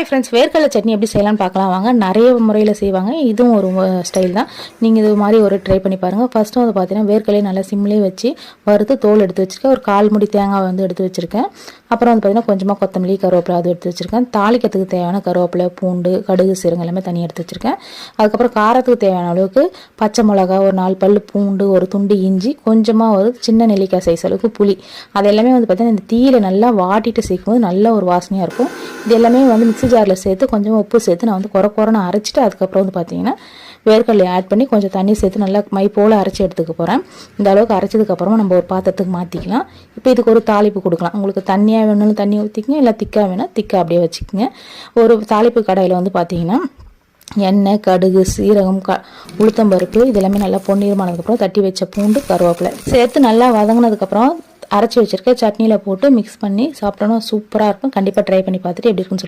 Hi friends, வேர்க்கடலை சட்னி எப்படி செய்யலாம்னு பார்க்கலாம் வாங்க. நிறைய முறையில் செய்வாங்க, இதுவும் ஒரு ஸ்டைல் தான். நீங்கள் இது மாதிரி ஒரு ட்ரை பண்ணி பாருங்கள். ஃபஸ்ட்டு வந்து பார்த்தீங்கன்னா வேர்க்கடலையை நல்லா சிம்லேயே வச்சு வறுத்து தோல் எடுத்து வச்சுருக்கேன். ஒரு 1/4 மூடி தேங்காய் வந்து எடுத்து வச்சுருக்கேன். அப்புறம் வந்து பார்த்தீங்கன்னா கொஞ்சமாக கொத்தமல்லி கருவேப்பிலை அது எடுத்து வச்சுருக்கேன். தாளிக்கிறதுக்கு தேவையான கருவேப்பிலை, பூண்டு, கடுகு, சீரகம் எல்லாமே தனியாக எடுத்து வச்சுருக்கேன். அதுக்கப்புறம் காரத்துக்கு தேவையான அளவுக்கு பச்சை மிளகா, ஒரு 4 பல் பூண்டு, ஒரு துண்டு இஞ்சி, கொஞ்சமாக ஒரு சின்ன நெல்லிக்காய் சைஸ் அளவுக்கு புளி, அது எல்லாமே வந்து பார்த்தீங்கன்னா இந்த தீயில நல்லா வாட்டிட்டு சேர்க்கும்போது நல்ல ஒரு வாசனையாக இருக்கும். இது எல்லாமே வந்து மிக்ஸி ஜாரில் சேர்த்து கொஞ்சமாக உப்பு சேர்த்து நான் வந்து குறைன்னு அரைச்சிட்டு அதுக்கப்புறம் வந்து பார்த்தீங்கன்னா வேர்க்கடலை ஆட் பண்ணி கொஞ்சம் தண்ணி சேர்த்து நல்லா மை போல் அரைச்சி எடுத்துக்க போகிறேன். இந்த அளவுக்கு அரைச்சதுக்கப்புறமா நம்ம ஒரு பாத்திரத்துக்கு மாற்றிக்கலாம். இப்போ இதுக்கு ஒரு தாளிப்பு கொடுக்கலாம். உங்களுக்கு தண்ணியாக வேணும்னு தண்ணி ஊற்றிக்கங்க, இல்லை திக்காக வேணால் திக்காக அப்படியே வச்சுக்கோங்க. ஒரு தாளிப்பு கடையில் வந்து பார்த்தீங்கன்னா எண்ணெய், கடுகு, சீரகம், உளுத்தம்பருப்பு இதெல்லாமே நல்லா பொன்னிறமானதுக்கப்புறம் தட்டி வச்ச பூண்டு, கருவேப்பிலை சேர்த்து நல்லா வதங்கினதுக்கப்புறம் அரைச்சி வச்சுருக்க சட்னியில் போட்டு மிக்ஸ் பண்ணி சாப்பிட்டோன்னா சூப்பராக இருக்கும். கண்டிப்பாக ட்ரை பண்ணி பார்த்துட்டு எப்படி இருக்குன்னு